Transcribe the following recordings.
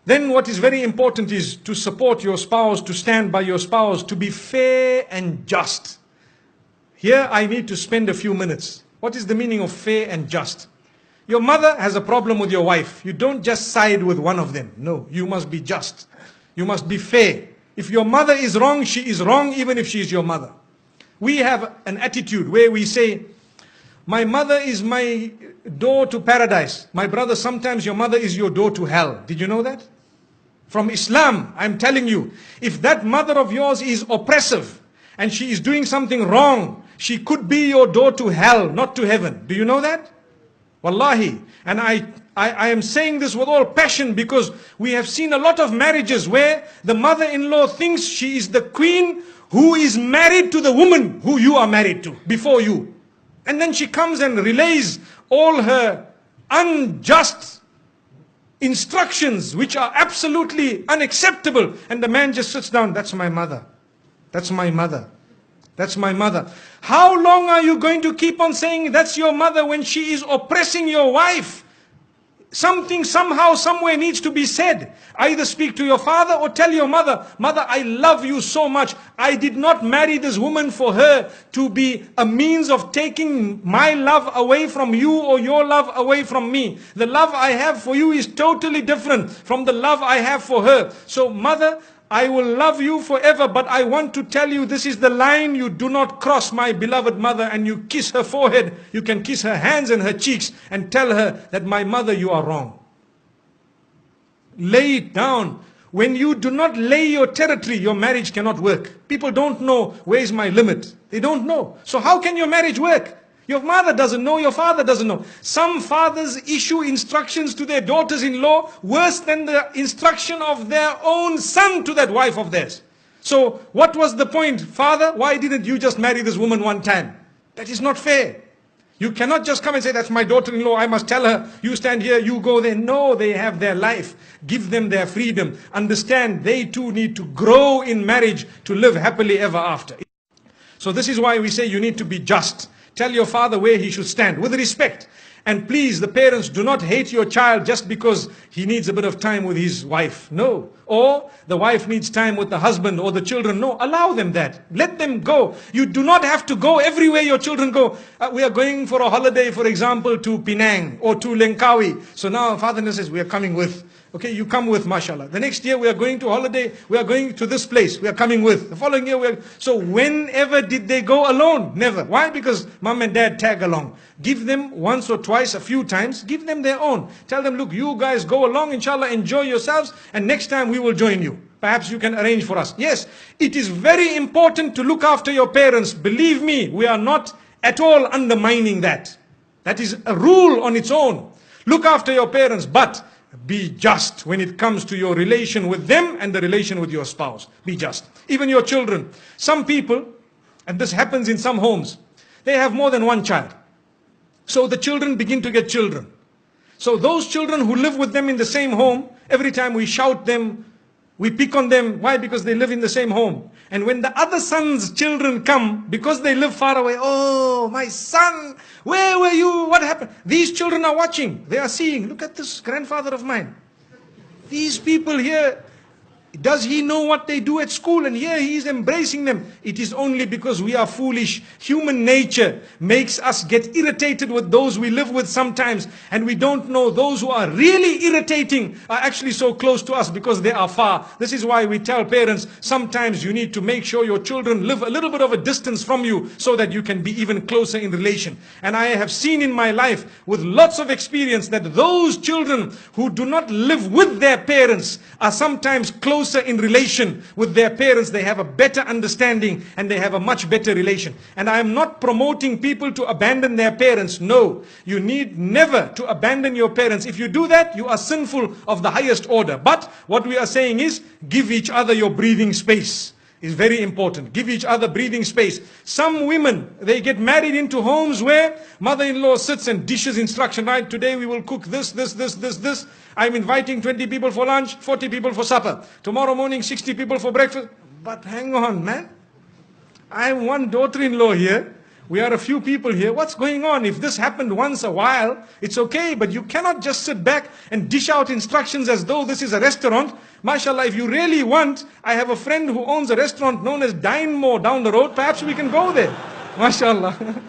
Then what is very important is to support your spouse, to stand by your spouse, to be fair and just. Here I need to spend a few minutes. What is the meaning of fair and just? Your mother has a problem with your wife. You don't just side with one of them. No, you must be just. You must be fair. If your mother is wrong, she is wrong even if she is your mother. We have an attitude where we say, my mother is my door to paradise. My brother, sometimes your mother is your door to hell. Did you know that? From Islam, I'm telling you, if that mother of yours is oppressive and she is doing something wrong, she could be your door to hell, not to heaven. Do you know that? Wallahi. And I am saying this with all passion because we have seen a lot of marriages where the mother-in-law thinks she is the queen who is married to the woman who you are married to before you. And then she comes and relays all her unjust instructions which are absolutely unacceptable. And the man just sits down. That's my mother. That's my mother. That's my mother. How long are you going to keep on saying that's your mother when she is oppressing your wife? Something somehow, somewhere needs to be said. Either speak to your father or tell your mother, mother, I love you so much. I did not marry this woman for her to be a means of taking my love away from you or your love away from me. The love I have for you is totally different from the love I have for her. So mother, I will love you forever, but I want to tell you this is the line you do not cross, my beloved mother. And you kiss her forehead, you can kiss her hands and her cheeks and tell her that my mother, you are wrong. Lay it down. When you do not lay your territory, your marriage cannot work. People don't know where is my limit. They don't know. So how can your marriage work? Your mother doesn't know, your father doesn't know. Some fathers issue instructions to their daughters-in-law worse than the instruction of their own son to that wife of theirs. So what was the point? Father, why didn't you just marry this woman one time? That is not fair. You cannot just come and say, that's my daughter-in-law, I must tell her, you stand here, you go there. No, they have their life. Give them their freedom. Understand, they too need to grow in marriage to live happily ever after. So this is why we say you need to be just. Tell your father where he should stand, with respect. And please, the parents, do not hate your child just because he needs a bit of time with his wife. No. Or the wife needs time with the husband or the children. No, allow them that. Let them go. You do not have to go everywhere your children go. We are going for a holiday, for example, to Penang or to Langkawi. So now father says, we are coming with. Okay, you come with, mashallah. The next year we are going to holiday, we are going to this place, we are coming with. The following year we are... So whenever did they go alone? Never. Why? Because mom and dad tag along. Give them once or twice, a few times, give them their own. Tell them, look, you guys go along, inshallah, enjoy yourselves, and next time we will join you. Perhaps you can arrange for us. Yes, it is very important to look after your parents. Believe me, we are not at all undermining that. That is a rule on its own. Look after your parents, but be just when it comes to your relation with them and the relation with your spouse. Be just. Even your children. Some people, and this happens in some homes, they have more than one child. So the children begin to get children. So those children who live with them in the same home, every time we shout them, we pick on them. Why? Because they live in the same home. And when the other son's children come, because they live far away, oh, my son, where were you? What happened? These children are watching. They are seeing. Look at this grandfather of mine. These people here, does he know what they do at school? And here he is embracing them. It is only because we are foolish. Human nature makes us get irritated with those we live with sometimes. And we don't know those who are really irritating are actually so close to us because they are far. This is why we tell parents, sometimes you need to make sure your children live a little bit of a distance from you so that you can be even closer in relation. And I have seen in my life with lots of experience that those children who do not live with their parents are sometimes closer in relation with their parents. They have a better understanding and they have a much better relation. And I am not promoting people to abandon their parents. No, you need never to abandon your parents. If you do that, you are sinful of the highest order. But what we are saying is, give each other your breathing space. Is very important. Give each other breathing space. Some women, they get married into homes where mother-in-law sits and dishes instruction. Right, today we will cook this. I'm inviting 20 people for lunch, 40 people for supper. Tomorrow morning, 60 people for breakfast. But hang on, man. I have one daughter-in-law here We are a few people here. What's going on? If this happened once a while, it's okay, but you cannot just sit back and dish out instructions as though this is a restaurant. MashaAllah, if you really want, I have a friend who owns a restaurant known as Dine More down the road. Perhaps we can go there. MashaAllah.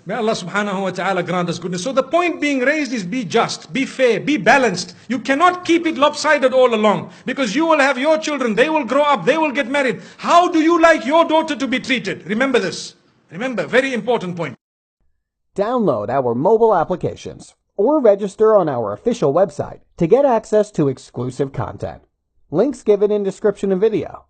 May Allah subhanahu wa ta'ala grant us goodness. So the point being raised is be just, be fair, be balanced. You cannot keep it lopsided all along, because you will have your children, they will grow up, they will get married. How do you like your daughter to be treated? Remember this. Remember, very important point. Download our mobile applications or register on our official website to get access to exclusive content. Links given in description and video.